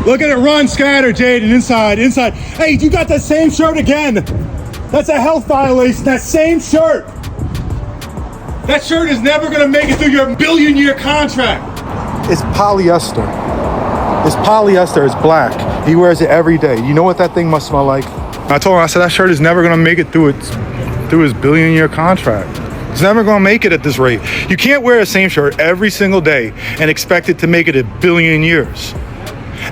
Look at it run, scatter, Jaden, inside. Hey, you got that same shirt again. That's a health violation, that same shirt. That shirt is never gonna make it through your billion-year contract. It's polyester. It's polyester, it's black. He wears it every day. You know what that thing must smell like? I told him, I said, that shirt is never gonna make it through his billion-year contract. It's never gonna make it at this rate. You can't wear the same shirt every single day and expect it to make it a billion years.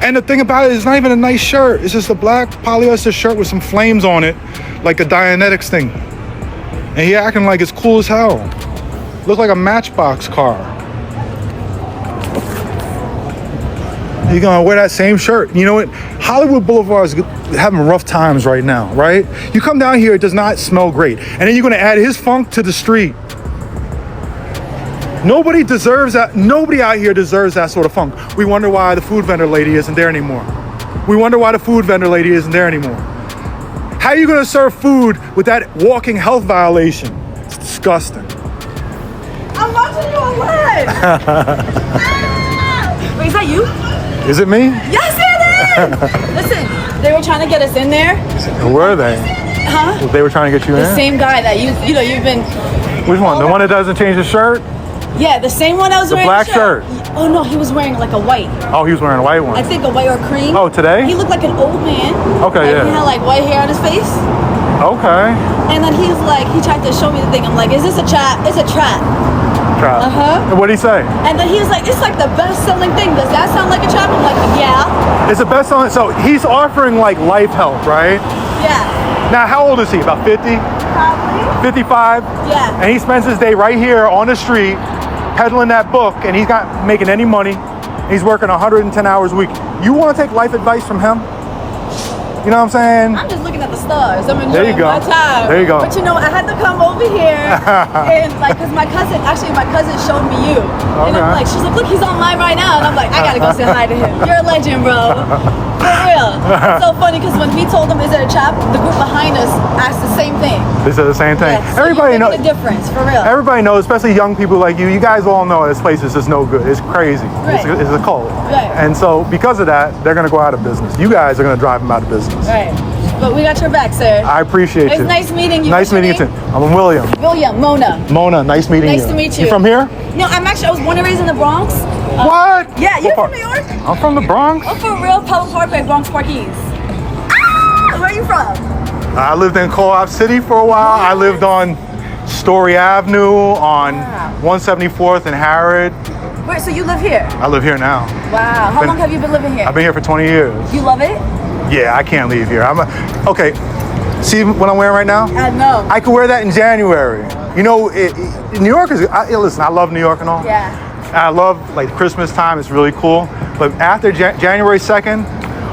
And the thing about it is not even a nice shirt. It's just a black polyester shirt with some flames on it, like a Dianetics thing. And he acting like it's cool as hell. Look like a Matchbox car. You're gonna wear that same shirt. You know what? Hollywood Boulevard is having rough times right now, right? You come down here, it does not smell great. And then you're gonna add his funk to the street. Nobody deserves that. Nobody out here deserves that sort of funk. We wonder why the food vendor lady isn't there anymore. How are you gonna serve food with that walking health violation? It's disgusting. I'm watching you on live. Wait, is that you? Is it me? Yes, it is. Listen, they were trying to get us in there. Who were they? Huh? They were trying to get you in? The same guy that you've been. Which one? The one that doesn't change his shirt? Yeah, the same one I was wearing. The black shirt. Oh no, he was wearing like a white. Oh, he was wearing a white one. I think a white or cream. Oh, today? He looked like an old man. Okay, yeah. He had like white hair on his face. Okay. And then he tried to show me the thing. I'm like, is this a trap? It's a trap. Trap. Uh-huh. And what'd he say? And then he was like, it's like the best selling thing. Does that sound like a trap? I'm like, yeah. It's the best selling. So he's offering like life help, right? Yeah. Now, how old is he? About 50? Probably. 55? Yeah. And he spends his day right here on the street peddling that book, and he's not making any money. He's working 110 hours a week. You want to take life advice from him? You know what I'm saying? I'm just looking at the stars. I'm enjoying my time. There you go. But you know, I had to come over here and like, cause my cousin showed me you. And I'm like, she's like, look, he's online right now. And I'm like, I gotta go say hi to him. You're a legend, bro. For real. It's so funny, cause when he told them, is it a trap? The group behind us asked the same thing. They said the same thing. Yeah, so everybody knows the difference, for real. Everybody knows, especially young people like you. You guys all know this place is just no good. It's crazy. Right. It's a cult. Right. And so because of that, they're gonna go out of business. You guys are gonna drive them out of business. Right. But we got your back, sir. I appreciate you. It's nice meeting you. Nice meeting you too. I'm William. Mona. Mona, nice meeting you. Nice to meet you. You from here? No, I was born and raised in the Bronx. What? Yeah, you're from New York? I'm from the Bronx. Oh, for real? Pelham Parkway, Bronx Parkees. Ah! Where are you from? I lived in Co-op City for a while. I lived on Story Avenue on 174th and Harrod. Wait, so you live here? I live here now. Wow. How long have you been living here? I've been here for 20 years. You love it? Yeah, I can't leave here. Okay, see what I'm wearing right now? I know. I could wear that in January. You know, New York is, listen, I love New York and all. Yeah. I love like Christmas time, it's really cool. But after January 2nd,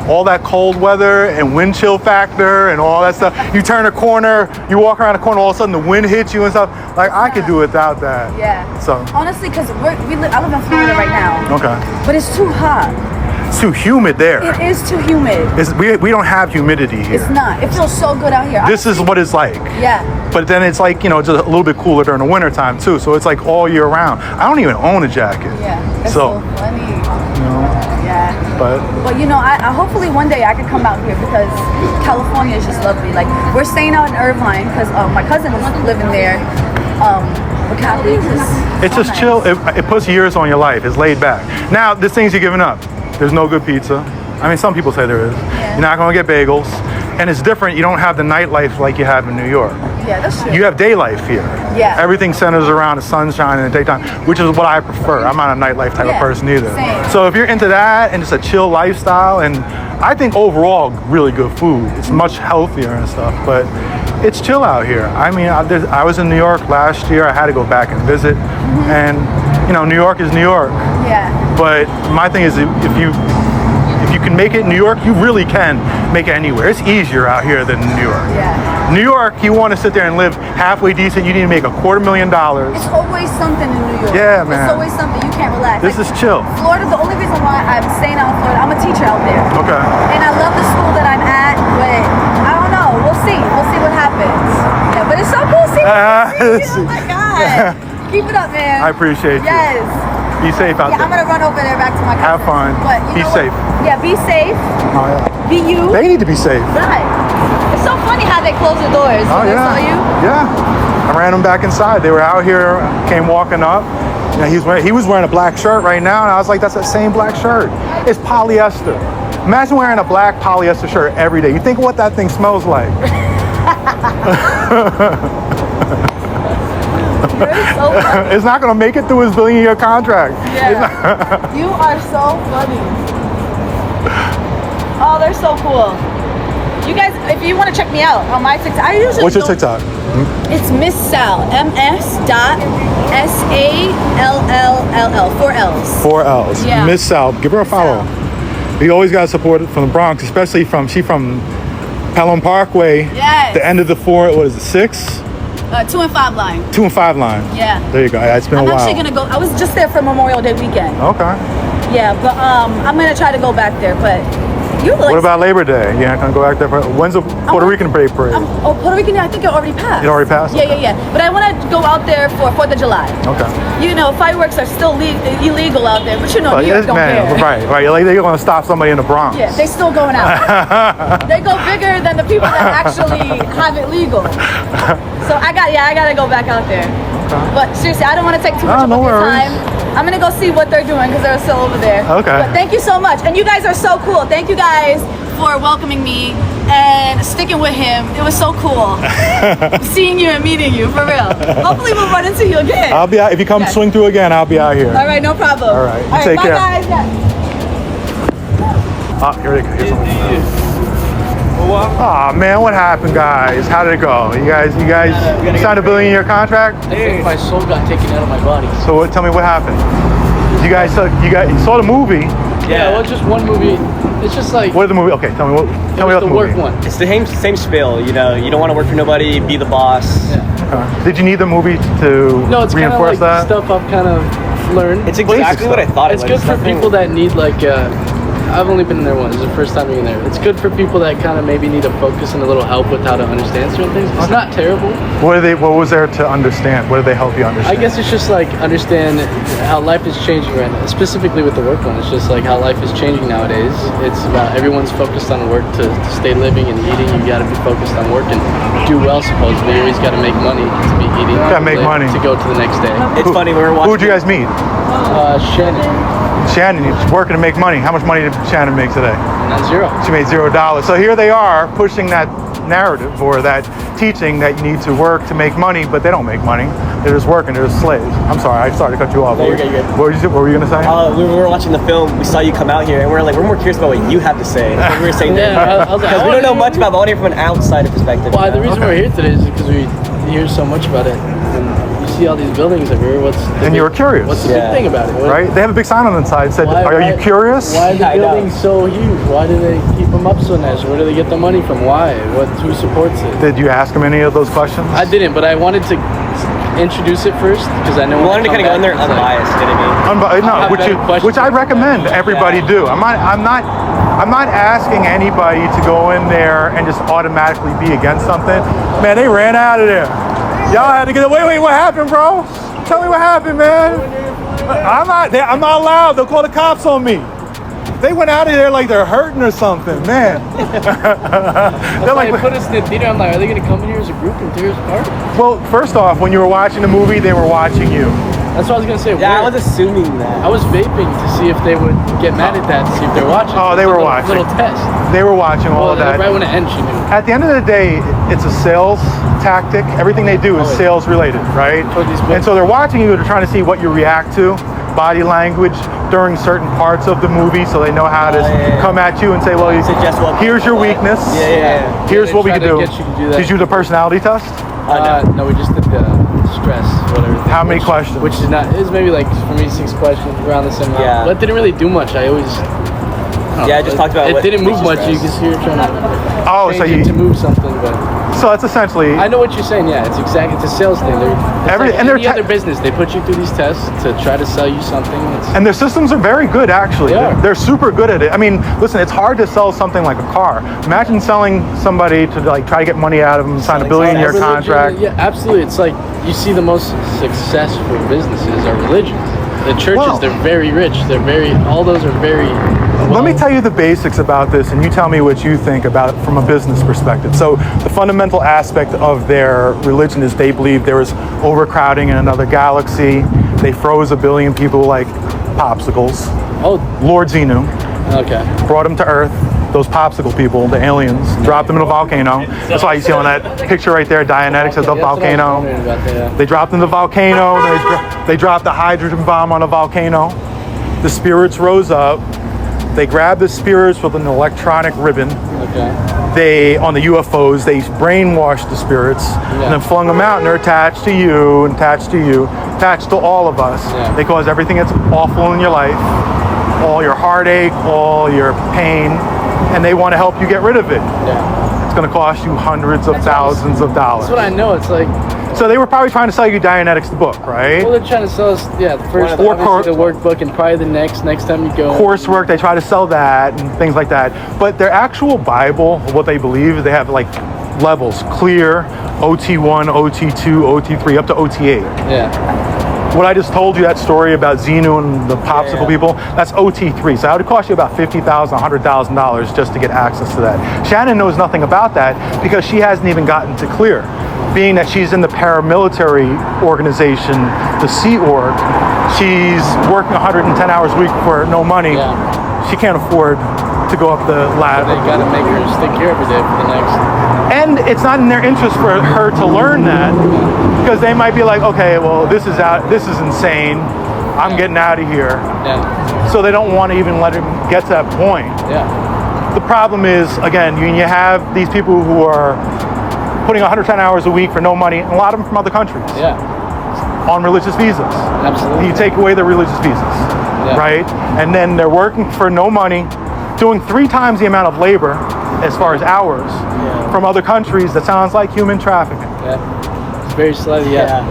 all that cold weather and wind chill factor and all that stuff, you turn a corner, you walk around a corner, all of a sudden the wind hits you and stuff. Like, I could do without that. Yeah. So. Honestly, because I live in Florida right now. Okay. But it's too hot. It's too humid there. It is too humid. We don't have humidity here. It's not. It feels so good out here. This is what it's like. Yeah. But then it's like, just a little bit cooler during the winter time too. So it's like all year round. I don't even own a jacket. Yeah. That's so funny. Yeah. But I hopefully one day I could come out here because California is just lovely. Like, we're staying out in Irvine because my cousin is living there. But Cali is just it's just nice. Chill. It puts years on your life. It's laid back. Now, there's things you're giving up. There's no good pizza. I mean, some people say there is. Yeah. You're not going to get bagels. And it's different. You don't have the nightlife like you have in New York. Yeah, that's true. You have day life here. Yeah. Everything centers around the sunshine in the daytime, which is what I prefer. I'm not a nightlife type of person either. Same. So if you're into that and just a chill lifestyle, and I think overall really good food. It's much healthier and stuff, but it's chill out here. I mean, I was in New York last year. I had to go back and visit. And, New York is New York. Yeah. But my thing is, if you can make it in New York, you really can make it anywhere. It's easier out here than New York. Yeah. New York, you want to sit there and live halfway decent, you need to make $250,000. It's always something in New York. Yeah, man. It's always something. You can't relax. This is chill. Florida, the only reason why I'm staying out in Florida, I'm a teacher out there. Okay. And I love the school that I'm at, but I don't know. We'll see. We'll see what happens. Yeah, but it's so cool seeing you. Oh my God. Keep it up, man. I appreciate you. Yes. Be safe out Yeah, there. I'm gonna run over there back to my cousin. Have fun. But you Be know what? safe. Yeah, be safe. Oh, yeah. Be you. They need to be safe. Right. It's so funny how they close the doors Oh, when they yeah. saw you. Yeah. I ran them back inside. They were out here, came walking up. Yeah, he was wearing a black shirt right now, and I was like, that's that same black shirt. It's polyester. Imagine wearing a black polyester shirt every day. You think of what that thing smells like. You're so funny. It's not going to make it through his billion-year contract. Yeah. You are so funny. Oh, they're so cool. You guys, if you want to check me out on my TikTok, I usually What's your don't- TikTok? It's Miss Sal, MS.SALLLL, 4 L's. 4 L's. Yeah. Miss Sal. Give her a follow. You always got to support it from the Bronx, especially she from Pelham Parkway. Yes. The end of the 6? 2 and 5 line. 2 and 5 line. Yeah. There you go. It's been I'm a while. actually gonna go. I was just there for Memorial Day weekend. Okay. Yeah, but I'm gonna try to go back there. But you look. What about Labor Day? You're not gonna go back there when's the Puerto Rican Day parade? Oh, Puerto Rican Day. I think it already passed. It already passed? Yeah. But I want to go out there for 4th of July. Okay. You know, fireworks are still illegal out there, but you know, New York don't care. Right. Like they're gonna stop somebody in the Bronx. Yeah, they still going out. They go bigger than the people that actually have it legal. So I gotta go back out there. Okay. But seriously, I don't want to take too much of no your worries. time. I'm gonna go see what they're doing because they're still over there. Okay. But thank you so much, and you guys are so cool. Thank you guys for welcoming me and sticking with him. It was so cool seeing you and meeting you for real. Hopefully we'll run into you again. I'll be out if you come Yes. swing through again. I'll be out here. All right, no problem. All right, you take bye care. guys. Yeah. Here they go. Here's someone. Oh man, what happened, guys? How did it go? You guys signed a billion-year contract. I think my soul got taken out of my body. So tell me what happened. You saw the movie. Yeah, well, just one movie. It's just like What is the movie? Okay, tell me it about was the the work movie. one. It's the same spiel, you know. You don't want to work for nobody, be the boss. Yeah. Did you need the movie to No, it's kind of reinforce like that? stuff I've kind of learned. It's exactly what I thought It's it good was. for people that need like. I've only been there once. It's the first time being there. It's good for people that kind of maybe need a focus and a little help with how to understand certain things. It's not terrible. What was there to understand? What did they help you understand? I guess it's just like understand how life is changing right now. Specifically with the work one, it's just like how life is changing nowadays. It's about everyone's focused on work to stay living and eating. You got to be focused on work and do well. Supposedly, you always got to make money to be eating. Gotta make money. to go to the next day. It's funny, we were watching. Who'd you guys meet? Shannon, Shannon, she's working to make money. How much money did Shannon make today? not zero. She made $0. So here they are pushing that narrative or that teaching that you need to work to make money, but they don't make money. They're just working. They're just slaves. I'm sorry. I started to cut you off. No, you're good, you're good. What were you going to say? We were watching the film. We saw you come out here, and we're more curious about what you have to say. That's what we were saying there. Yeah, I was like, Because we don't know much about it. I want to hear from an outsider perspective. Well, the reason we're here today is because we hear so much about it. And you see all these buildings everywhere. And you were curious. What's the Yeah. big thing about it? Right? They have a big sign on the inside that said, are you curious? Why are the I know. buildings so huge? Why do they keep them up so nice? Where do they get the money from? Why? Who supports it? Did you ask them any of those questions? I didn't, but I wanted to introduce it first because I know We when wanted to I kind of go in there come back, it's like- unbiased, you know what I mean? have better questions. Which I recommend everybody do. I'm not asking anybody to go in there and just automatically be against something. Man, they ran out of there. Y'all had to get away. Wait, what happened, bro? Tell me what happened, man. I'm not allowed. They'll call the cops on me. They went out of there like they're hurting or something, man. They're Like, like, put us in the theater. I'm like, are they gonna come in here as a group and tear us apart? well, first off, when you were watching the movie, they were watching you. That's what I was gonna say. Yeah, I Where- was assuming that. I was vaping to see if they would get mad at that, to see if they're watching. Oh, they It's a were little- watching. Little test. They were watching all Well, of that. right when it ends, she knew. At the end of the day, it's a sales tactic. Everything they do is Always. sales related, right? For these And so they're watching you, they're trying to see what you react to, body language during certain parts of the movie, so they know how to yeah. come at you and say, well, Suggest what- here's your weakness. Yeah. Here's they what we try can to do. get you to do that. Did you do the personality test? No, we just did the stress, whatever. Thing, How many questions? Which is not. It was maybe like for me 6 questions around the same amount. Yeah. But it didn't really do much. I always. Yeah, I just talked about It what didn't move makes you much. You stress. can see her trying to. Oh, so change it to you. move something, but So it's essentially. I know what you're saying. Yeah, it's a sales thing. It's Every- like and they're any other business. They put you through these tests to try to sell you something. And their systems are very good, actually. They are. They're super good at it. I mean, listen, it's hard to sell something like a car. Imagine selling somebody to like try to get money out of them, sign a billion-year Religion, contract. Yeah, absolutely. It's like you see the most successful businesses are religions. The churches, Well- they're very rich. All those are very. Let me tell you the basics about this, and you tell me what you think about it from a business perspective. So the fundamental aspect of their religion is they believe there was overcrowding in another galaxy. They froze 1 billion people like popsicles. Oh, Lord Xenu okay. brought them to Earth. Those popsicle people, the aliens, dropped them in a volcano. That's why you see on that picture right there, Dianetics has a That's what I was volcano. wondering about that, yeah. They dropped in the volcano. They dropped a hydrogen bomb on a volcano. The spirits rose up. They grabbed the spirits with an electronic ribbon. Okay. They, on the UFOs, they brainwashed the spirits and then flung them out, and they're attached to you, attached to all of us. Yeah. They cause everything that's awful in your life, all your heartache, all your pain, and they want to help you get rid of it. Yeah. It's going to cost you hundreds of thousands of dollars. That's what I know. It's like, So they were probably trying to sell you Dianetics, the book, right? well, they're trying to sell us, the first, Or obviously the workbook, and probably the next time you go. Coursework, they try to sell that and things like that. But their actual Bible, what they believe is they have like levels, clear, OT1, OT2, OT3, up to OT8. Yeah. What I just told you, that story about Xenu and the popsicle people, that's OT3. So that would cost you about $50,000, $100,000 just to get access to that. Shannon knows nothing about that because she hasn't even gotten to clear. Being that she's in the paramilitary organization, the Sea Org, she's working 110 hours a week for no money. Yeah. She can't afford to go up the ladder. They got to make her stick here every day for the next. And it's not in their interest for her to learn that because they might be like, okay, well, this is insane. I'm getting out of here. Yeah. So they don't want to even let her get to that point. Yeah. The problem is, again, you have these people who are putting 110 hours a week for no money, and a lot of them from other countries. Yeah. On religious visas. Absolutely. You take away the religious visas, right? And then they're working for no money, doing 3 times the amount of labor as far as hours from other countries. That sounds like human trafficking. Yeah. It's very slightly, yeah.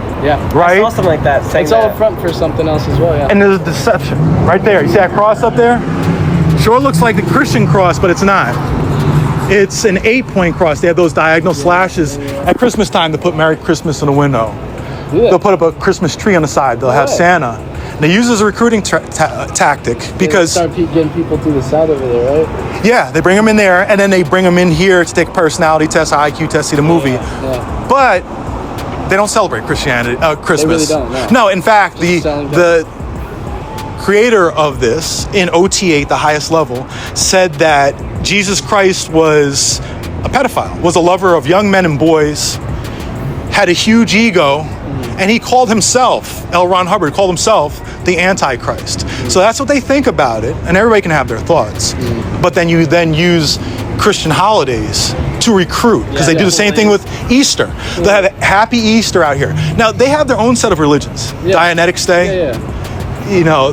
Right? I saw something like that. It's all up front for something else as well, yeah. And there's a deception right there. You see that cross up there? Sure looks like the Christian cross, but it's not. It's an 8-point cross. They have those diagonal slashes. At Christmas time, they put Merry Christmas in the window. They'll put up a Christmas tree on the side. They'll have Santa. And they use it as a recruiting tactic because... They start getting people through the side over there, right? Yeah, they bring them in there, and then they bring them in here to take a personality test, IQ test, see the movie. Yeah. But they don't celebrate Christmas. They really don't, No, in fact, the creator of this in OT8, the highest level, said that Jesus Christ was a pedophile, was a lover of young men and boys, had a huge ego, and he called himself, L. Ron Hubbard called himself the Antichrist. So that's what they think about it, and everybody can have their thoughts. But then you use Christian holidays to recruit, because they do the same thing with Easter. They have Happy Easter out here. Now, they have their own set of religions. Dianetics Day.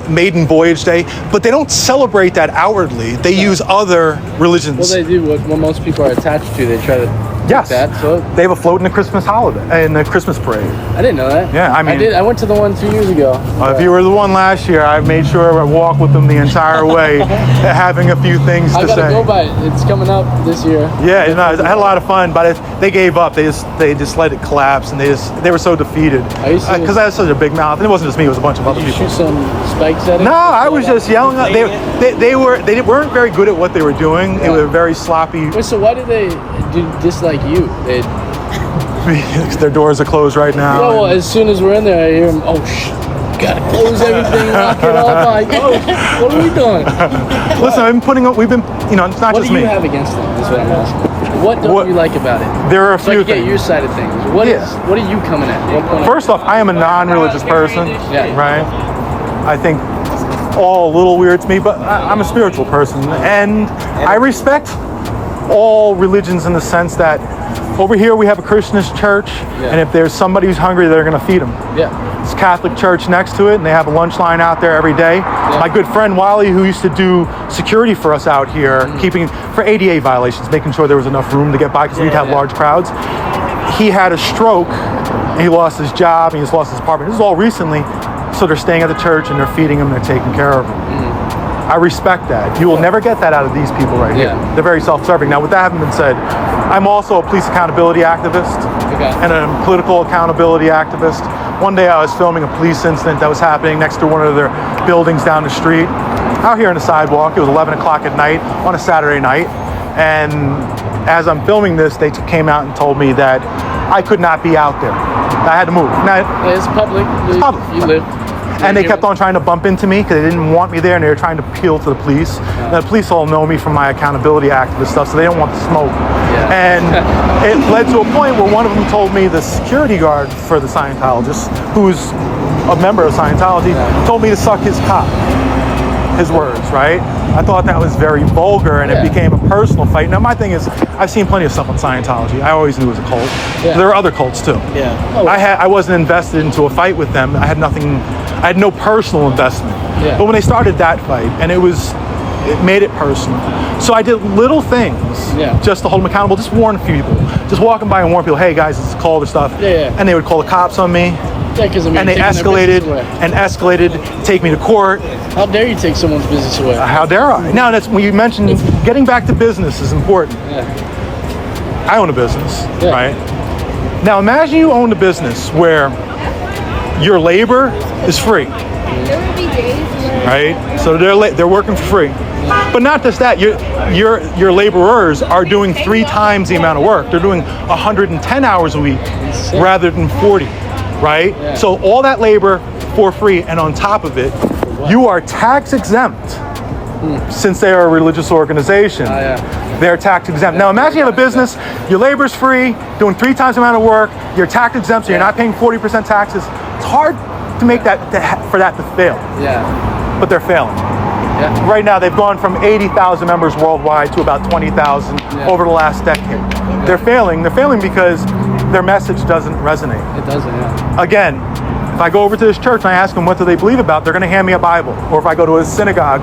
Maiden Voyage Day, but they don't celebrate that outwardly. They use other religions. Well, they do what most people are attached to. They try to Yes. that. So they have a float in the Christmas holiday, in the Christmas parade. I didn't know that. Yeah, I mean, I did. I went to the one 2 years ago. If you were the one last year, I made sure I walked with them the entire way, having a few things to say. I gotta go by it. It's coming up this year. Yeah, I had a lot of fun, but they gave up. They just let it collapse, and they were so defeated because I had such a big mouth. And it wasn't just me; it was a bunch of other Did you people. shoot some spikes at it? No, I was just yelling. They weren't very good at what they were doing. They were very sloppy. Wait, so why did they dislike you? Their doors are closed right now. Yeah, well, as soon as we're in there, I hear them. Oh, gotta close everything, lock it up. Like, what are we doing? Listen, we've been, it's not What just do me. you have against them? Is what I'm asking. What don't you like about it? There are a So I few can get things. your side of things. What are you coming at? What point First off, I am a non-religious person, right? I think all a little weird to me, but I'm a spiritual person, and I respect all religions in the sense that over here we have a Christianist church, and if there's somebody who's hungry, they're going to feed them. Yeah. It's Catholic church next to it, and they have a lunch line out there every day. My good friend Wally, who used to do security for us out here, keeping for ADA violations, making sure there was enough room to get by because we'd have large crowds. He had a stroke, and he lost his job, and he's lost his apartment. This is all recently, so they're staying at the church, and they're feeding him, they're taking care of him. I respect that. You will never get that out of these people right here. They're very self-serving. Now, with that having been said, I'm also a police accountability activist and a political accountability activist. One day I was filming a police incident that was happening next to one of their buildings down the street, out here on the sidewalk. It was 11 o'clock at night on a Saturday night. And as I'm filming this, they came out and told me that I could not be out there. I had to move. Now, It's public. It's public. You live. and they kept on trying to bump into me because they didn't want me there, and they were trying to appeal to the police. The police all know me from my accountability activist stuff, so they don't want the smoke. And it led to a point where one of them told me, the security guard for the Scientologist, who's a member of Scientology, told me to suck his cock. His words, right? I thought that was very vulgar, and it became a personal fight. Now, my thing is, I've seen plenty of stuff on Scientology. I always knew it was a cult. There are other cults too. I wasn't invested into a fight with them. I had nothing. I had no personal investment. But when they started that fight, and it made it personal. So I did little things just to hold them accountable. Just warn a few people. Just walking by and warn people, hey guys, it's a cult or stuff. And they would call the cops on me. And they escalated and escalated, take me to court. How dare you take someone's business away? How dare I? Now, that's when you mentioned getting back to business is important. I own a business, right? Now, imagine you own a business where your labor is free, right? So they're working for free. But not just that, your laborers are doing 3 times the amount of work. They're doing 110 hours a week rather than 40. Right? So all that labor for free, and on top of it, you are tax exempt since they are a religious organization. They're tax exempt. Now imagine you have a business, your labor's free, doing 3 times the amount of work, you're tax exempt, so you're not paying 40% taxes. It's hard to make that, for that to fail. But they're failing. Right now, they've gone from 80,000 members worldwide to about 20,000 over the last decade. They're failing. They're failing because their message doesn't resonate. It doesn't, Again, if I go over to this church and I ask them what do they believe about, they're going to hand me a Bible. Or if I go to a synagogue,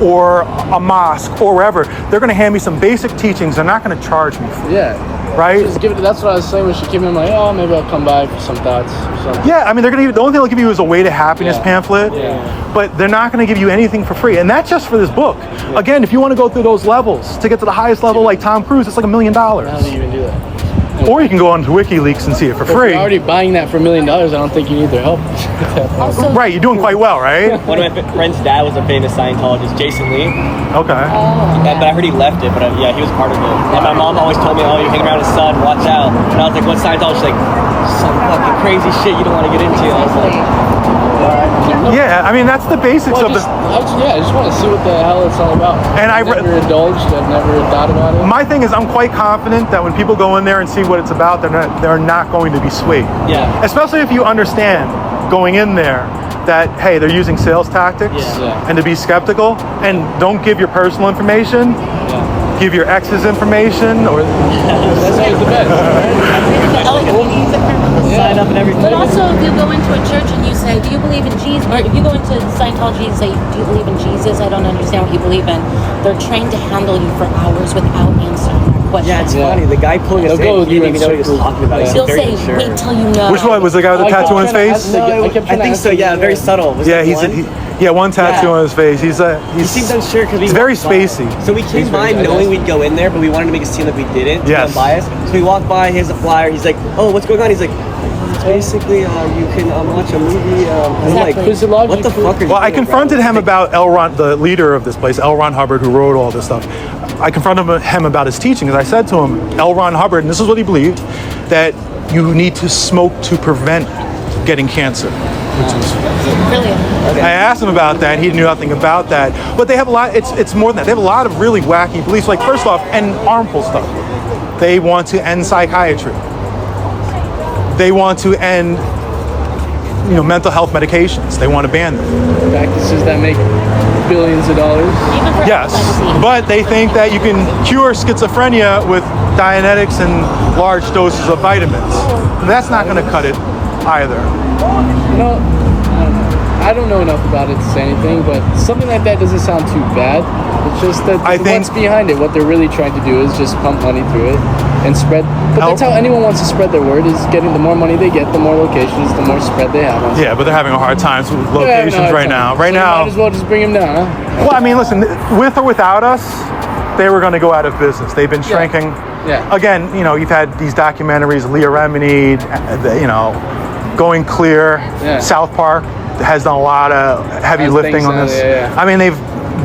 or a mosque or wherever, they're going to hand me some basic teachings. They're not going to charge me for it. Right? Just give it, that's what I was saying when she came in, like, oh, maybe I'll come by for some thoughts or something. I mean, the only thing they'll give you is a Way to Happiness pamphlet, but they're not going to give you anything for free. And that's just for this book. Again, if you want to go through those levels to get to the highest level like Tom Cruise, it's like $1 million. How do you even do that? Or you can go onto WikiLeaks and see it for free. If you're already buying that for $1 million, I don't think you need their help. Right, you're doing quite well, right? One of my friend's dad was a famous Scientologist, Jason Lee. Okay. But I heard he left it, but he was part of it. And my mom always told me, oh, you're hanging around his son, watch out. And I was like, what's Scientology? She's like, some fucking crazy shit you don't want to get into. I was like, I mean, that's the basics of the... I just want to see what the hell it's all about. And I've never indulged, I've never thought about it. My thing is, I'm quite confident that when people go in there and see what it's about, they're not going to be swayed. Especially if you understand going in there that, hey, they're using sales tactics and to be skeptical, and don't give your personal information, give your ex's information, or... That's always the best, sign up and everything. But also, if you go into a church and you say, do you believe in Jesus? Or if you go into Scientology and say, do you believe in Jesus? I don't understand what you believe in. They're trained to handle you for hours without answering their questions. Yeah, it's funny. The guy pulling us in, he didn't even know what he was talking about. They'll say, wait till you know. Which one? Was the guy with the tattoo on his face? No, I think so, very subtle. Was one tattoo on his face. He seems unsure because he's very spacey. So we came by knowing we'd go in there, but we wanted to make it seem like we didn't. Yes. Unbiased. So we walked by, he has a flyer. He's like, oh, what's going on? He's like, it's basically you can watch a movie. I'm like, what the fuck are you doing, I confronted him about L. Ron, the leader of this place, L. Ron Hubbard, who wrote all this stuff. I confronted him about his teachings. I said to him, L. Ron Hubbard, and this is what he believed, that you need to smoke to prevent getting cancer. Which is brilliant. I asked him about that. He knew nothing about that. But they have a lot. It's more than that. They have a lot of really wacky beliefs. Like, first off, and harmful stuff. They want to end psychiatry. They want to end, mental health medications. They want to ban them. Practices that make billions of dollars. Yes, but they think that you can cure schizophrenia with Dianetics and large doses of vitamins. And that's not going to cut it either. I don't know enough about it to say anything, but something like that doesn't sound too bad. It's just that what's behind it, what they're really trying to do is just pump money through it and spread. But that's how anyone wants to spread their word, is getting the more money they get, the more locations, the more spread they have. Yeah, but they're having a hard time with locations right now. Right now, might as well just bring them down, huh? Well, I mean, listen, with or without us, they were going to go out of business. They've been shrinking. Again, you've had these documentaries, Leah Remini, going clear. Yeah. South Park has done a lot of heavy Has lifting things on done, this. yeah. I mean,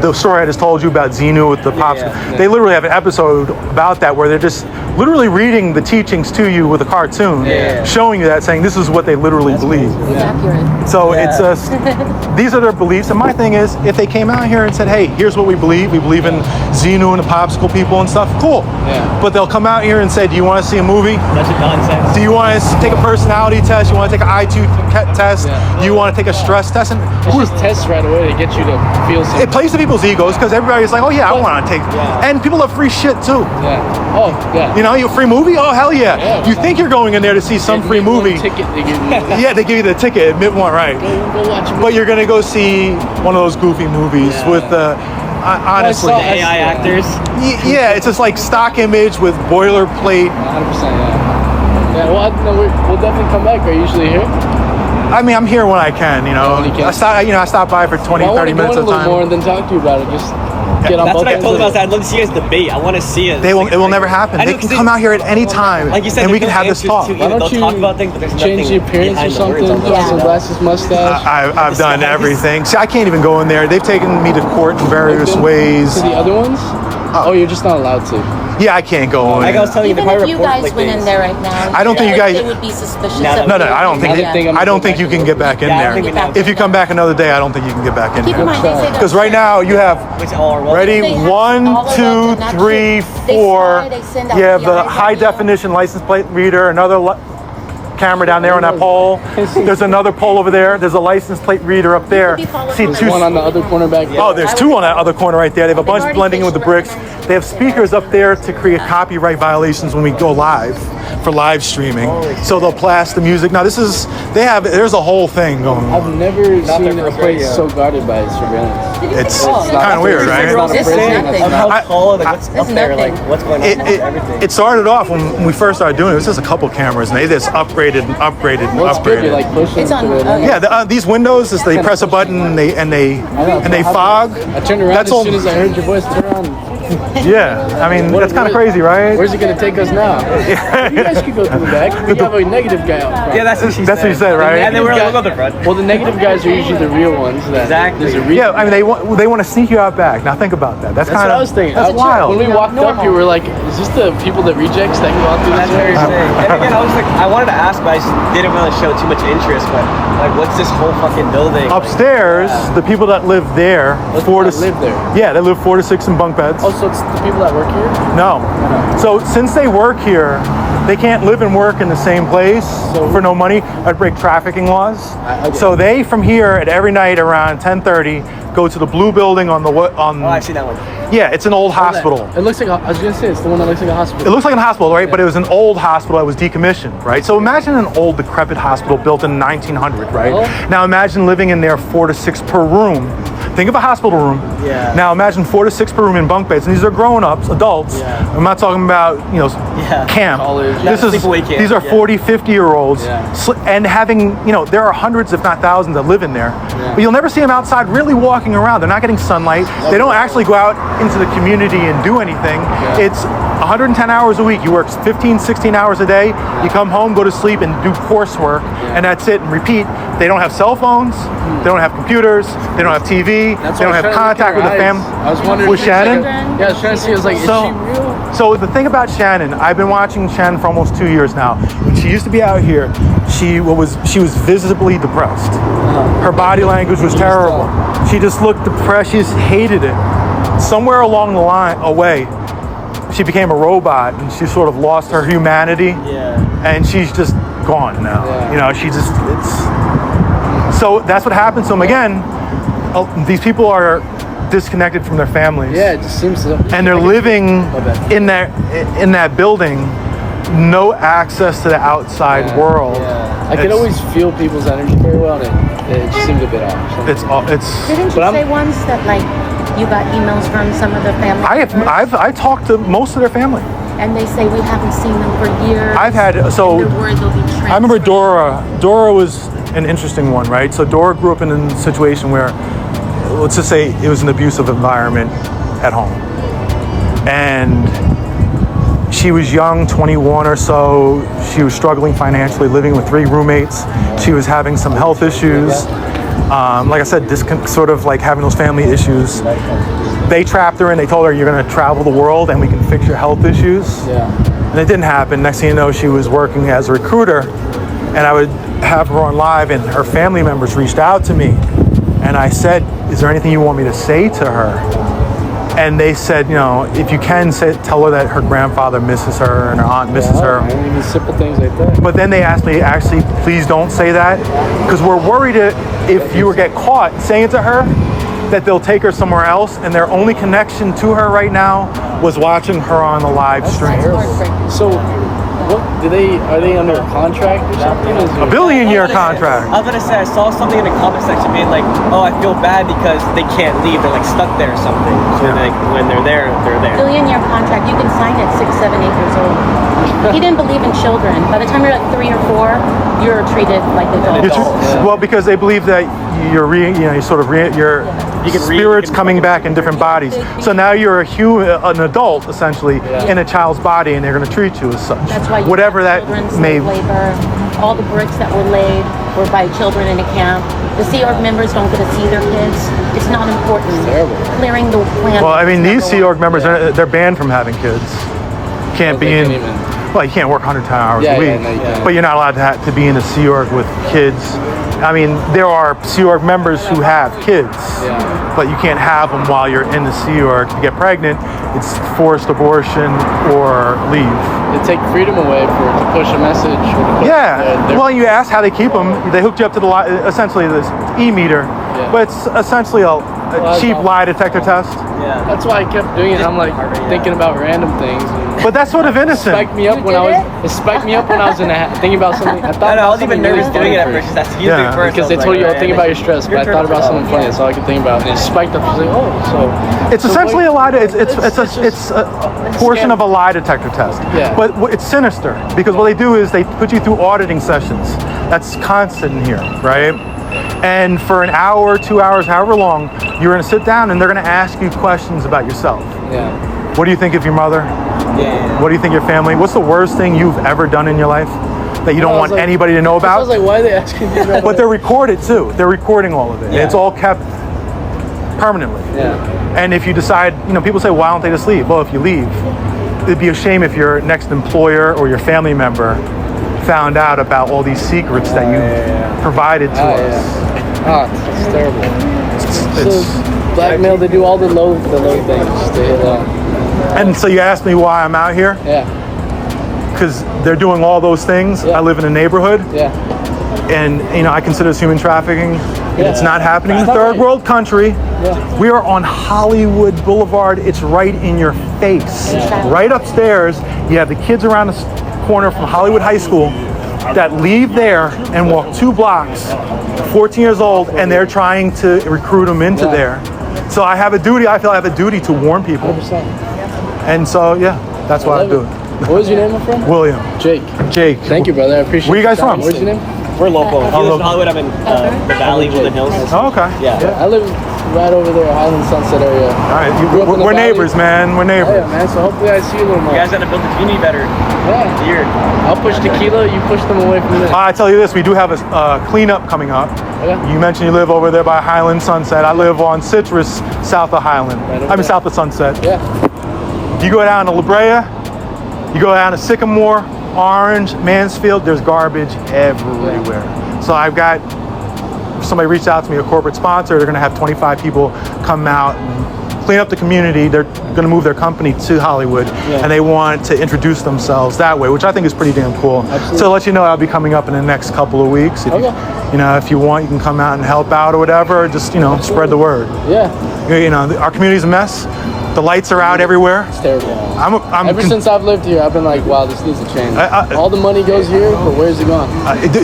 the story I just told you about Xenu with the pops. yeah. They literally have an episode about that where they're just literally reading the teachings to you with a cartoon, showing you that, saying this is what they literally believe. It's accurate. So it's these are their beliefs. And my thing is, if they came out here and said, hey, here's what we believe in Xenu and the popsicle people and stuff, cool. Yeah. But they'll come out here and say, do you want to see a movie? Bunch of nonsense. Do you want to take a personality test? You want to take an IQ test? Yeah. You want to take a stress test? And It's just tests right away to get you to feel something. it plays to people's egos because everybody's like, oh yeah, I want to take. And people love free shit too. Yeah. Oh, yeah. You know, you free movie? Oh hell yeah! Yeah. You think you're going in there to see some free Admit one movie? Ticket they give you. Yeah, they give you the ticket. Admit one, right? Go watch a movie. But you're gonna go see one of those goofy movies with the. Honestly, I saw- AI actors. yeah, it's just like stock image with boilerplate. 100%. Yeah. Yeah. Well, we'll definitely come back. Are you usually here? I mean, I'm here when I can. You know, when you can. I stop by for 20, Well, I 30 want minutes to at go a in a little more time. and then talk to you about it. Just get on That's both what I ends told of them. it. I'd love to see you guys debate. I want to see it. It will never happen. I know, They can 'cause come out here at any time, Like you said, and we there's can no have this answers talk. to Why either. don't They'll talk about things, but you there's change the nothing appearance or behind the words something? on Put those. some glasses, mustache. I've done Disguise. everything. See, I can't even go in there. They've taken me to court in various Been ways. To the other ones? Oh, you're just not allowed to. Yeah, I can't go in. Like I was telling you, Even the if probably you report guys like went in this. there right now, I don't think you guys- they would be suspicious. No, of No, you. I don't think. Another thing I'm I don't gonna think go you back can to get back in Yeah, I there. don't think we If you come back another day, I don't think you can get back in Keep in there. mind, they say Because right now you have Which are well, ready They have 1, all of 2, them, and 3, actually, they 4. spy, they send out You have the PIs high at you. definition license plate reader. Another camera down there on that pole. There's another pole over there. There's a license plate reader up there. be followed See by two. One on the other corner back there. Oh, there's two on that other corner right there. They have a bunch already blending in with the facial bricks. They have speakers up there to create copyright violations when we go live for live streaming. So they'll blast the music. Now there's a whole thing going on. I've never seen their a first place radio. so guarded by surveillance. It's Oh, kind of weird, It's right? not a This is prison. nothing. of how I- tall, like what's up there, nothing. like what's going on with everything. It started off when we first started doing it. It was just a couple cameras, and they just upgraded and upgraded and Well, it's good. You're upgraded. like pushing It's on- to it. oh, Yeah, these windows, is they press a button and they fog. I turned around That's as all. soon as I heard your voice. Turn around. Yeah, I mean that's kind of crazy, right? Where's it gonna take us now? You guys could go through the back. We have a negative guy out front. Yeah, that's what she That's said. what you said, right? And then we're like, we'll go to the front. Well, the negative guys are usually the real ones. That Exactly. There's a reason. Yeah, I mean they want to sneak you out back. Now think about that. That's That's kind what of I was thinking. That's wild. When we walked up, you were like, "Is this the people that rejects that go out through That's this very area?" sick. And again, I was like, I wanted to ask, but I just didn't really show too much interest. But like, what's this whole fucking building? Upstairs, the people that live there, Those four to people that live there. Yeah, they live 4 to 6 in bunk beds. Oh, so it's the people that work here? No. So since they work here, they can't live and work in the same place for no money. I'd break trafficking laws. Okay. So they from here at every night around 10:30 go to the blue building on the Oh, I've seen that one. Yeah, it's an old hospital. It looks like I was gonna say it's the one that looks like a hospital. It looks like a hospital, right? But it was an old hospital that was decommissioned, right? So imagine an old decrepit hospital built in 1900, right? Oh. Now imagine living in there 4 to 6 per room. Think of a hospital room. Yeah. Now imagine 4 to 6 per room in bunk beds, and these are grown-ups, adults. Yeah. I'm not talking about camp. College. This is Sleepaway camp, these are yeah. 40, 50-year-olds, Yeah. and having there are hundreds, if not thousands, that live in there. Yeah. But you'll never see them outside really walking around. They're not getting sunlight. They don't actually go out into the community and do anything. It's 110 hours a week. You work 15, 16 hours a day. You come home, go to sleep, and do coursework, and that's it, and repeat. They don't have cell phones. They don't have computers. They don't have TV. That's They don't why I have was trying to look contact in with her the family. eyes. I was wondering With if she was Shannon? like- yeah, I was trying to see. I was like, is she real? So the thing about Shannon, I've been watching Shannon for almost 2 years now. When she used to be out here, she was visibly depressed. Her body language was terrible. She just looked depressed. She just hated it. Somewhere along the away, she became a robot, and she sort of lost her humanity. Yeah. And she's just gone now. Yeah. She just so that's what happens to them again. These people are disconnected from their families. Yeah, it just seems so. And they're living bad. in that building, no access to the outside world. Yeah. I can It's- always feel people's energy very well, and it just seemed a bit off. It's. Didn't you But I'm- say once that like you got emails from some of the family members, I talked to most of their family. and they say we haven't seen them for years? I've had And they're worried they'll be I remember transferred. Dora. Dora was an interesting one, right? So Dora grew up in a situation where, let's just say, it was an abusive environment at home, and She was young, 21 or so. She was struggling financially, living with 3 roommates. She was having some health issues. Like I said, sort of like having those family issues. They trapped her in. They told her, you're going to travel the world and we can fix your health issues. Yeah. And it didn't happen. Next thing you know, she was working as a recruiter, and I would have her on live, and her family members reached out to me. And I said, is there anything you want me to say to her? And they said, you know, if you can tell her that her grandfather misses her and her aunt misses her. I mean, simple things like that. But then they asked me, actually, please don't say that, because we're worried if you get caught saying it to her, that they'll take her somewhere else, and their only connection to her right now was watching her on the live stream. So, what are they under a contract or something? A billion-year contract. I was gonna say, I saw something in the comment section being like, oh, I feel bad because they can't leave. They're like stuck there or something. So like, when they're there, they're there. Billion-year contract. You can sign it 6, 7, 8 years old. He didn't believe in children. By the time you're like 3 or 4, you're treated like adults. Well, because they believe that your spirit's coming back in different bodies. So now you're an adult essentially in a child's body, and they're going to treat you as such. That's why whatever that may. Labor, all the bricks that were laid were by children in a camp. The Sea Org members don't get to see their kids. It's not important. It's terrible. Clearing the land. Well, I mean, these Sea Org members they're banned from having kids. Can't be in. Well, you can't work 110 hours a week, but you're not allowed to be in a Sea Org with kids. I mean, there are Sea Org members who have kids, but you can't have them while you're in the Sea Org. If you get pregnant, it's forced abortion or leave. They take freedom away to push a message. Well, you ask how they keep them. They hooked you up to essentially this e-meter, but it's essentially a cheap lie detector test. Yeah. That's why I kept doing it. I'm like thinking about random things. But that's sort of innocent. It spiked me up when I was thinking about something. I was even nervous doing it at first. That's you doing first. Because they told you, think about your stress, but I thought about something funny. That's all I could think about. And it spiked up. I was like, it's essentially a lie. It's a portion of a lie detector test. Yeah. But it's sinister, because what they do is they put you through auditing sessions. That's constant in here, right? And for an hour, 2 hours, however long, you're going to sit down and they're going to ask you questions about yourself. Yeah. What do you think of your mother? Yeah. What do you think of your family? What's the worst thing you've ever done in your life that you don't want anybody to know about? I was like, why are they asking me that? But they're recorded too. They're recording all of it. Yeah. It's all kept permanently. Yeah. And if you decide, people say, why don't they just leave? Well, if you leave, it'd be a shame if your next employer or your family member found out about all these secrets that you provided to us. It's terrible. So blackmail, they do all the low things. And so you asked me why I'm out here? Yeah. Because they're doing all those things. Yeah. I live in a neighborhood. Yeah. And I consider this human trafficking. And it's not happening in a third world country. Yeah. We are on Hollywood Boulevard. It's right in your face. Right upstairs, you have the kids around the corner from Hollywood High School that leave there and walk 2 blocks, 14 years old, and they're trying to recruit them into there. So I feel I have a duty to warn people. 100%. And so, that's what I do. What was your name, my friend? William. Jake. Thank you, brother. I appreciate it. Where you guys from? Where's your name? We're local. If you live in Hollywood, I'm in the Valley, Woodland Hills. Oh, okay. Yeah. I live right over there, Highland Sunset area. All right. Grew up in the We're Valley. neighbors, man. We're Oh, neighbors. yeah, man. So hopefully I see you a little more. You guys gotta build the community better. Yeah. Here. I'll push tequila. You push them away from this. I tell you this, we do have a cleanup coming up. Okay. You mentioned you live over there by Highland Sunset. I live on Citrus, south of Highland. South of Sunset. Yeah. You go down to La Brea, you go down to Sycamore, Orange, Mansfield, there's garbage everywhere. So I've got, somebody reached out to me, a corporate sponsor, they're gonna have 25 people come out and clean up the community. They're gonna move their company to Hollywood, and they want to introduce themselves that way, which I think is pretty damn cool. Absolutely. So to let you know, I'll be coming up in the next couple of weeks. If if you want, you can come out and help out or whatever, just, spread the word. Yeah. Our community's a mess. The lights are out everywhere. It's terrible. Ever since I've lived here, I've been like, wow, this needs to change. All the money goes here, but where's it gone?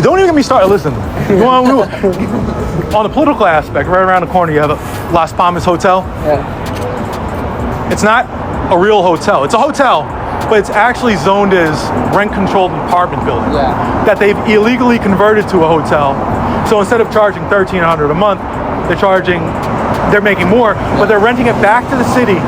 Don't even get me started. Listen, on the political aspect, right around the corner, you have a Las Palmas Hotel. Yeah. It's not a real hotel. It's a hotel, but it's actually zoned as rent-controlled apartment building that they've illegally converted to a hotel. So instead of charging $1,300 a month, they're making more, but they're renting it back to the city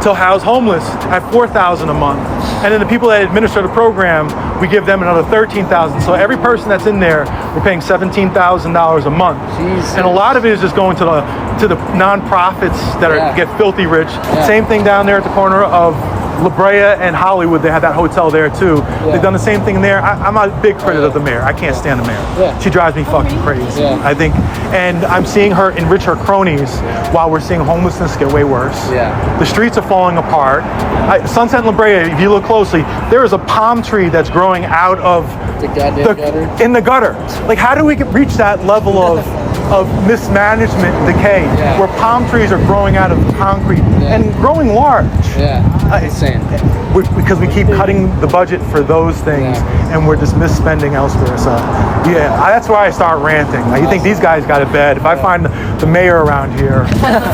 to house homeless at $4,000 a month. And then the people that administer the program, we give them another $13,000. So every person that's in there, we're paying $17,000 a month. Jesus. And a lot of it is just going to the nonprofits that get filthy rich. Same thing down there at the corner of La Brea and Hollywood. They have that hotel there too. They've done the same thing there. I'm a big critic of the mayor. I can't stand the mayor. She drives me fucking crazy. I think, and I'm seeing her enrich her cronies while we're seeing homelessness get way worse. The streets are falling apart. Sunset and La Brea, if you look closely, there is a palm tree that's growing out of The goddamn gutter. in the gutter. Like, how do we reach that level of mismanagement, decay, where palm trees are growing out of concrete and growing large? Insane. Because we keep cutting the budget for those things, and we're just misspending elsewhere. So, that's where I start ranting. You think these guys got it bad? If I find the mayor around here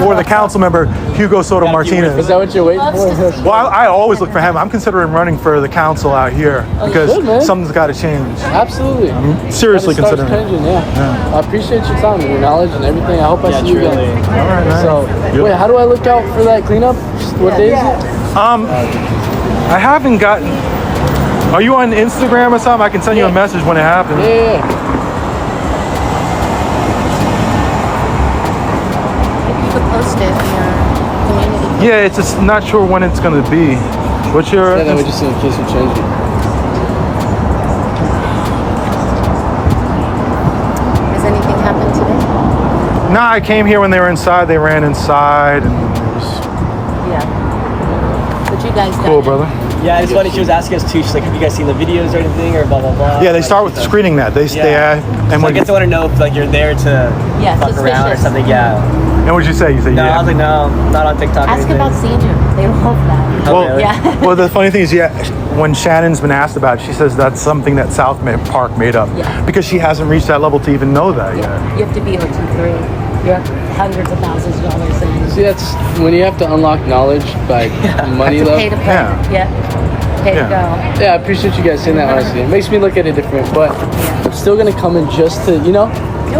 or the council member Hugo Soto Martinez, Is that what you're waiting for? well, I always look for him. I'm considering running for the council out here because good, man. something's got to change. Absolutely. Seriously Gotta start considering it. changing, I appreciate your time and your knowledge and everything. I hope I see you truly. again. All right, man. So, wait, how do I look out for that cleanup? What day is it? I haven't gotten. Are you on Instagram or something? I can send you a message when it happens. Yeah. Maybe you could post it in your community. Yeah, it's just not sure when it's gonna be. What's your? Yeah, that would just in case you change it. Has anything happened today? No, I came here when they were inside. They ran inside, and it was But you guys cool, done it. brother. Yeah, it's funny. She was asking us too. She's like, "Have you guys seen the videos or anything, or blah blah blah?" Yeah, they Like, start with screening that. And So when I guess I want to know if like you're there to fuck around or suspicious. something. Yeah. and what'd you say? You said No, I yeah. was like, no, not on TikTok. or Ask anything. about seeing you. They love that. Oh, Well, really? Yeah. well, the funny thing is, when Shannon's been asked about it, she says that's something that South Park made up because she hasn't reached that level to even know that yet. You have to be OT3. You're hundreds of thousands of dollars in. See, that's when you have to unlock knowledge by money Pay to level. play. Pay to go. Yeah, I appreciate you guys saying that honestly. It makes me look at it different, but I'm still gonna come in just to, Do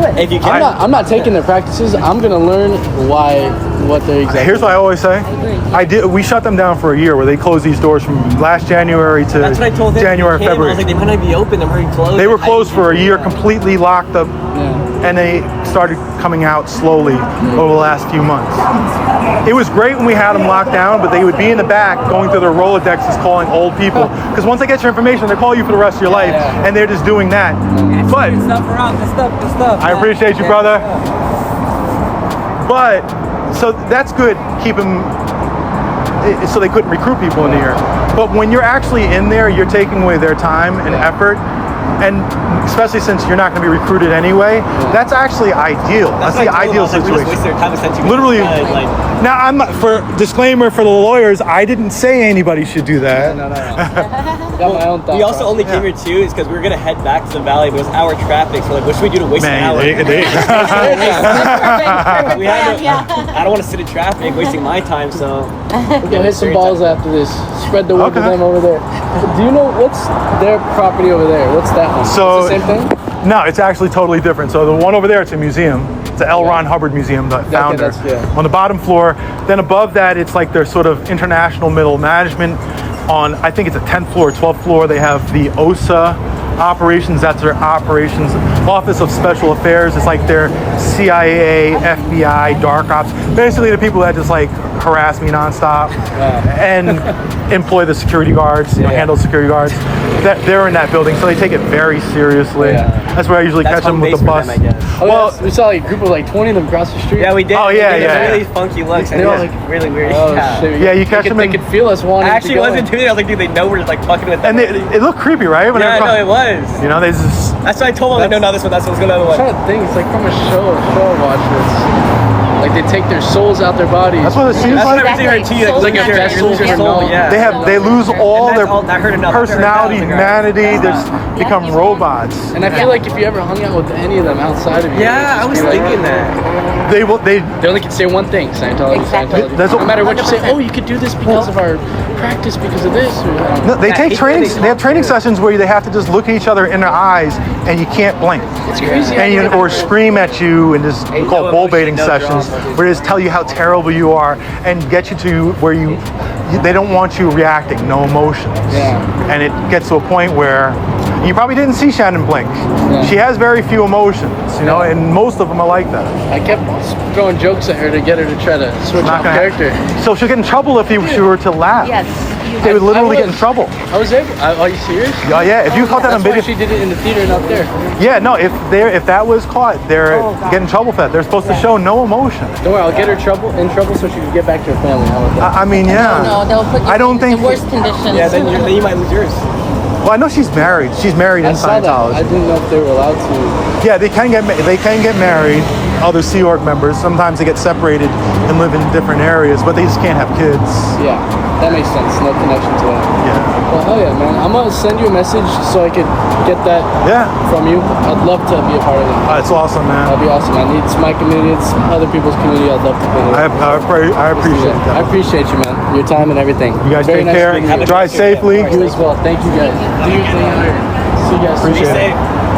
it. If you can. I'm not taking their practices. I'm gonna learn what they're exactly. Here's what I always say. agree. We shut them down for a year where they closed these doors from last January to That's what I told him. January, Him, I February. was like, they might not be open. They might be closed. They were Like, closed for a year, completely locked up, and they started coming out slowly over the last few months. It was great when we had them locked down, but they would be in the back going through their Rolodexes calling old people. Because once they get your information, they call you for the rest of your life, and they're just doing that. But Stuff around, the stuff. I appreciate you, brother. But, so that's good, keep them, so they couldn't recruit people in here. But when you're actually in there, you're taking away their time and effort. And especially since you're not going to be recruited anyway, that's actually ideal. That's the what I told ideal them. I was like, we just situation. wasted our time essentially. Literally, Like, now I'm not, for disclaimer for the lawyers, I didn't say anybody should do that. Got my own thoughts. we also only came here too is because we were gonna head back to the valley, but it was hour traffic. So like, what should we do to waste an Man, hour? We had to, Yeah. I don't want to sit in traffic, wasting my time. So We'll hit some balls after this. Spread the word to Okay. them over there. Do you know what's their property over there? What's that one? So- It's the same thing? No, it's actually totally different. So the one over there, it's a museum. It's the L. Ron Hubbard Museum, the founder. that's- On the bottom floor. Then above that, it's like their sort of international middle management. On, I think it's a 10th floor, 12th floor, they have the OSA operations. That's their operations Office of Special Affairs. It's like their CIA, FBI, dark ops. Basically the people that just like harass me nonstop and employ the security guards, handle security guards. They're in that building, so they take it very seriously. That's where I usually that's catch them home with the base for bus. them, I guess. Oh, Well, yeah, we saw like a group of like 20 of them across the street. yeah, we did. Oh, We yeah, did yeah, Really yeah. funky looks. And They it were was like- really weird. Oh, yeah. shit. Yeah, you catch them They in- could feel us wanting I actually to go. wasn't doing it. I was like, dude, they know we're like fucking with them. and it looked creepy, right? When yeah, I they're know it was. You know, they just That's why I told them, like, no, not this one. That's what's going to I'm one. trying to think. It's like from a show I watched. It's like they take their souls out their bodies. that's what it seems That's what like. I was saying too. Souls Like, in you're that losing your vessel. soul. Yeah. They lose all And their that's all- that hurt enough. personality, That hurt enough. humanity. They just become Yeah. robots. And I feel like if you ever hung out with any of them outside of you, Yeah, I was thinking that. They will. They they only can say one thing: Scientology, Exactly. Scientology. That's No what- matter what you say, oh, you could do this because of our practice, because of this. Or, No, they Yeah, take it's training. really They have training sessions where they have to just look at each other in their eyes, and you can't blink. it's crazy. And or scream at you, and just Ain't called no bull emotion, baiting no sessions. where they just tell you how terrible you are and get you to where they don't want you reacting, no emotions. Yeah. And it gets to a point where you probably didn't see Shannon blink. Yeah. She has very few emotions, you know, and most of them are like that. I kept throwing jokes at her to get her to try to switch Not up gonna character. So she'll get in trouble if she were to laugh. Yes. They would literally I get in trouble. I was able. Are you serious? Yeah, yeah. If you caught that on That's why video, she did it in the theater and up there. yeah, no. If that was caught, they're getting in trouble for that. They're supposed to show no emotion. Don't worry, I'll get her in trouble so she can get back to her family. How about that? I mean, yeah. No, they'll put you I don't think. in worse conditions. Yeah, then you might lose yours. Well, I know she's married. She's married I in saw that. I Scientology. didn't know if they were allowed to. Yeah, they can get married. Other Sea Org members. Sometimes they get separated and live in different areas, but they just can't have kids. Yeah, that makes sense. No connection to that. Yeah. Well, hell yeah, man. I'm gonna send you a message so I could get that Yeah. from you. I'd love to be a part of it. It's awesome, That'd man. be awesome, man. It's my community. It's other people's community. I'd love to be there. I appreciate I that. appreciate you, man. Your time and everything. You guys Very take nice care. meeting you. Drive safely. You as well. Thank you, guys. Do your thing out here. See you guys soon. Appreciate it. Safe.